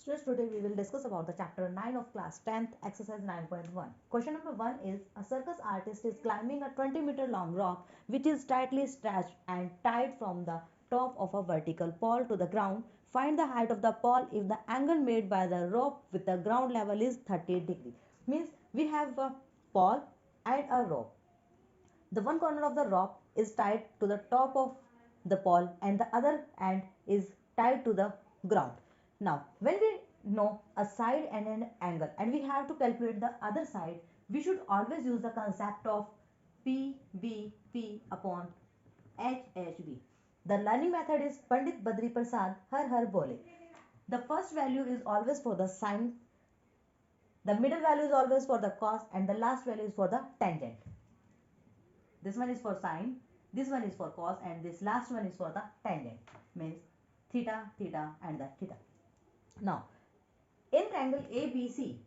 Students, today we will discuss about the chapter 9 of class 10th exercise 9.1. Question number 1 is a circus artist is climbing a 20-meter long rock which is tightly stretched and tied from the top of a vertical pole to the ground. Find the height of the pole if the angle made by the rope with the ground level is 30 degree. Means we have a pole and a rope. The one corner of the rope is tied to the top of the pole and the other end is tied to the ground. Now, when we know a side and an angle and we have to calculate the other side, we should always use the concept of PVP upon HHV. The learning method is Pandit Badri Prasad Har Har Bole. The first value is always for the sine, the middle value is always for the cos, and the last value is for the tangent. This one is for sine, this one is for cos, and this last one is for the tangent, means theta, theta, and the theta. Now, in triangle ABC,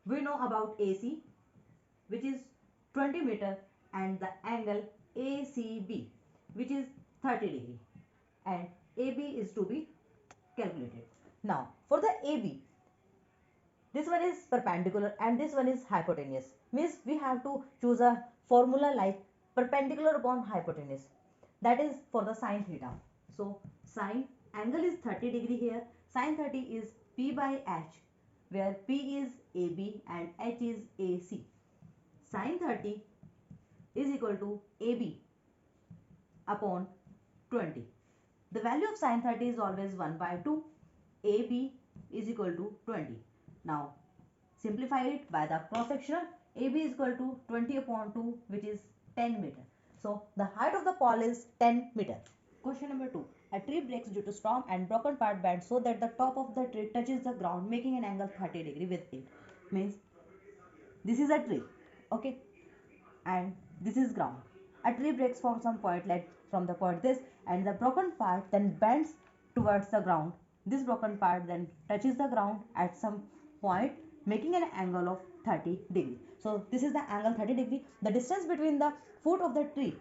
we know about AC, which is 20 meter, and the angle ACB, which is 30 degree, and AB is to be calculated. Now, for the AB, this one is perpendicular and this one is hypotenuse. Means we have to choose a formula like perpendicular upon hypotenuse. That is for the sine theta. So sine angle is 30 degree here. Sine 30 is P by H, where P is AB and H is AC. Sine 30 is equal to AB upon 20. The value of sine 30 is always 1 by 2. AB is equal to 20. Now, simplify it by the cross-sectional. AB is equal to 20 upon 2, which is 10 meter. So, the height of the pole is 10 meter. Question number 2. A tree breaks due to storm and broken part bends so that the top of the tree touches the ground, making an angle 30 degree with it. Means, this is a tree, okay, and this is ground. A tree breaks from some point, like from the point this, and the broken part then bends towards the ground. This broken part then touches the ground at some point, making an angle of 30 degree. So this is the angle 30 degree. The distance between the foot of the tree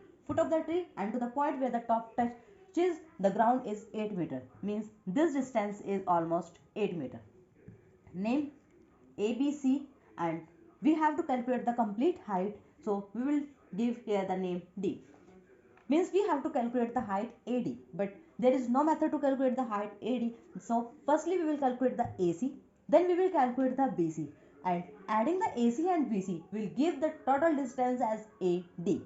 and to the point where the top touches the ground is 8 meter. Means this distance is almost 8 meter. Name ABC, and we have to calculate the complete height. So we will give here the name D. Means we have to calculate the height AD, but there is no method to calculate the height AD. So firstly we will calculate the AC, then we will calculate the BC, and adding the AC and BC will give the total distance as AD.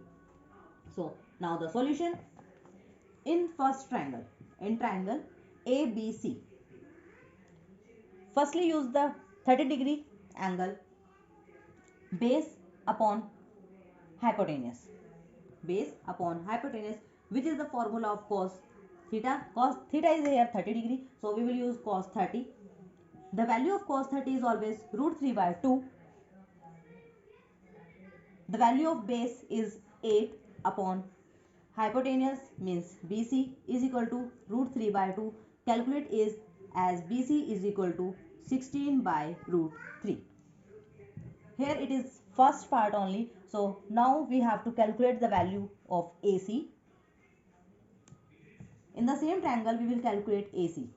So now the solution in first triangle, in triangle ABC. Firstly use the 30 degree angle base upon hypotenuse. Base upon hypotenuse, which is the formula of cos theta. Cos theta is here 30 degree, so we will use cos 30. The value of cos 30 is always root 3 by 2. The value of base is 8 upon hypotenuse, means BC is equal to root 3 by 2. Calculate is as BC is equal to 16 by root 3. Here it is first part only. So now we have to calculate the value of AC. In the same triangle we will calculate AC.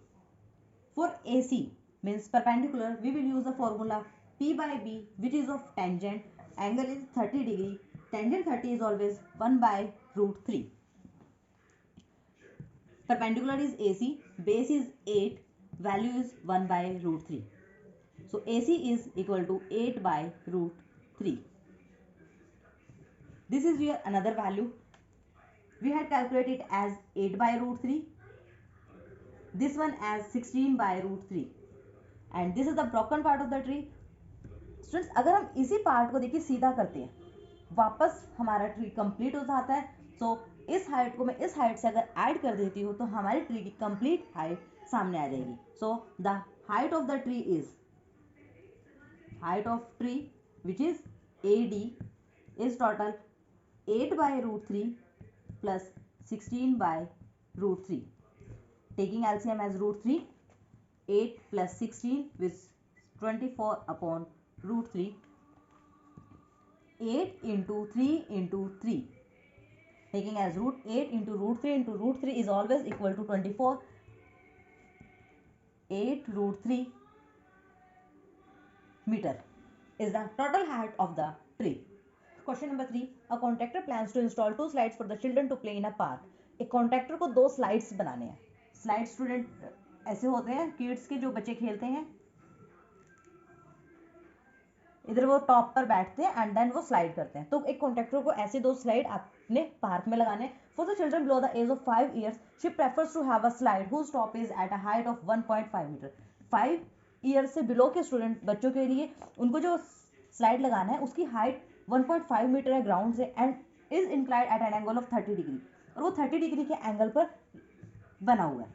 For AC, means perpendicular, we will use the formula P by B, which is of tangent. Angle is 30 degree. Tangent 30 is always 1 by root 3. Perpendicular is AC. Base is 8. Value is 1 by root 3. So AC is equal to 8 by root 3. This is your another value. We had calculated as 8 by root 3. This one as 16 by root 3. And this is the broken part of the tree. Students, अगर हम इसी part को देखिए सीधा करते हैं, वापस हमारा ट्री कंप्लीट हो जाता है. सो इस हाइट को मैं इस हाइट से अगर ऐड कर देती हूँ तो हमारी ट्री की कंप्लीट हाइट सामने आ जाएगी. So the height of the tree is height of tree, which is AD, is total 8 by root 3 plus 16 by root 3. Taking LCM as root 3, 8 plus 16 is 24 upon root 3. 8 into 3 into 3. Taking as root 8 into root 3 is always equal to 24. 8 root 3 meter is the total height of the tree. Question number 3. A contractor plans to install 2 slides for the children to play in a park. एक contractor को 2 slides बनाने हैं. Slide student ऐसे होते हैं kids के जो बच्चे खेलते हैं, इधर वो टॉप पर बैठते हैं एंड देन वो स्लाइड करते हैं. तो एक कॉन्ट्रैक्टर को ऐसे 2 स्लाइड अपने पार्क में लगाने. For the children below the age of 5 years she prefers to have a slide whose top is at a height of 1.5 metre. 5 years से बिलो के स्टूडेंट बच्चों के लिए उनको जो स्लाइड लगाना है उसकी हाइट 1.5 मीटर है ग्राउंड से and is inclined at an angle of 30 degree, और वो 30 डिग्री के एंगल पर बना हुआ है.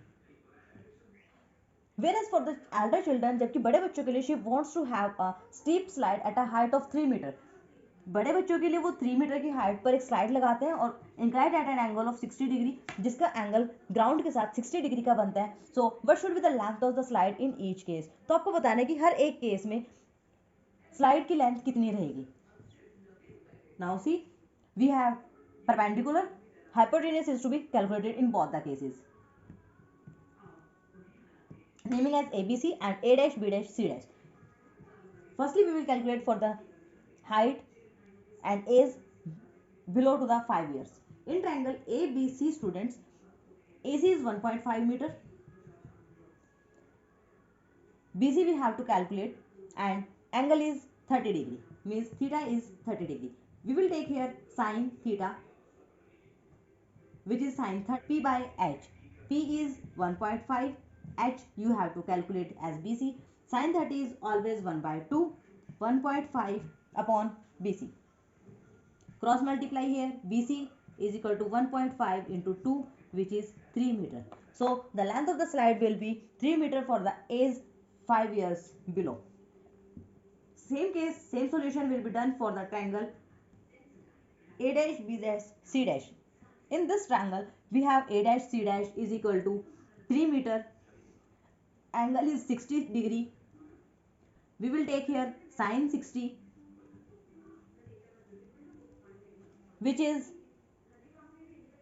Whereas for the elder children, जबकि बड़े बच्चों के लिए she wants to have a steep slide at a height of 3 meter. बड़े बच्चों के लिए वो 3 मीटर की हाइट पर एक स्लाइड लगाते हैं और inclined at an angle of 60 degree, जिसका एंगल ग्राउंड के साथ 60 डिग्री का बनता है. So what should be the length of the slide in each case. तो आपको बताना है कि हर एक केस में स्लाइड की लेंथ कितनी रहेगी. Now see we have perpendicular, hypotenuse is to be calculated in both the cases, naming as ABC and A dash B dash C dash. Firstly, we will calculate for the height and age below to the 5 years. In triangle ABC students, AC is 1.5 meter. BC we have to calculate and angle is 30 degree, means theta is 30 degree. We will take here sin theta, which is sin 30 P by H. P is 1.5, H you have to calculate as BC. Sin 30 is always 1 by 2, 1.5 upon BC. Cross multiply here, BC is equal to 1.5 into 2, which is 3 meter. So the length of the slide will be 3 meter for the age 5 years below. Same case, same solution will be done for the triangle A dash B dash C dash. In this triangle, we have A dash C dash is equal to 3 meter. Angle is 60 degree. We will take here sin 60, which is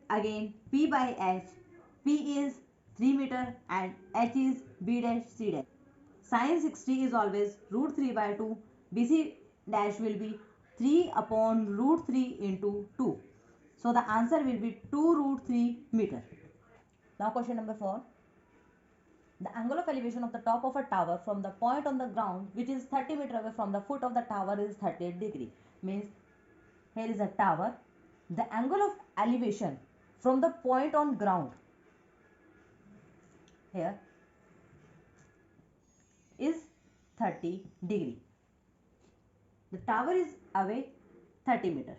again P by H. P is 3 meter and H is B dash C dash. Sin 60 is always root 3 by 2. BC dash will be 3 upon root 3 into 2. So the answer will be 2 root 3 meter. Now question number 4. The angle of elevation of the top of a tower from the point on the ground which is 30 meter away from the foot of the tower is 38 degree. Means here is a tower. The angle of elevation from the point on ground here is 30 degree. The tower is away 30 meter.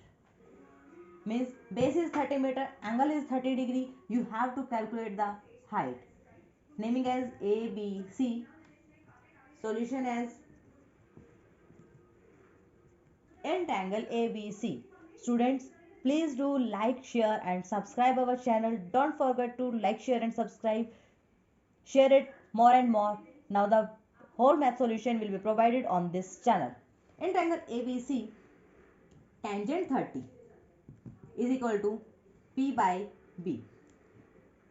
Means base is 30 meter, angle is 30 degree. You have to calculate the height. Naming as A, B, C. Solution as in triangle ABC. Students, please do like, share and subscribe our channel. Don't forget to like, share and subscribe. Share it more and more. Now the whole math solution will be provided on this channel. In triangle ABC, tangent 30 is equal to P by B.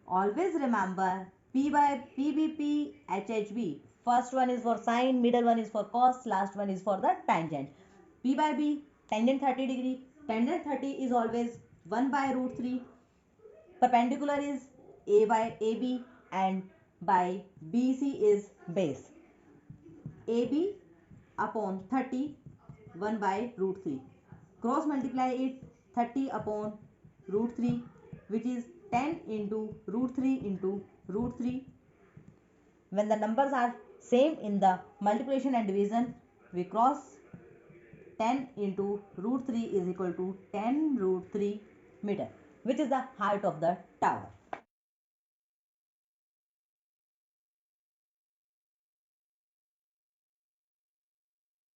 Always remember P by PBP, HHB. First one is for sine, middle one is for cos, last one is for the tangent. P by B, tangent 30 degree. Tangent 30 is always 1 by root 3. Perpendicular is A by AB and by BC is base. AB upon 30, 1 by root 3. Cross multiply it 30 upon root 3, which is 10 into root 3 into root 3. When the numbers are same in the multiplication and division, we cross 10 into root 3 is equal to 10 root 3 meter, which is the height of the tower.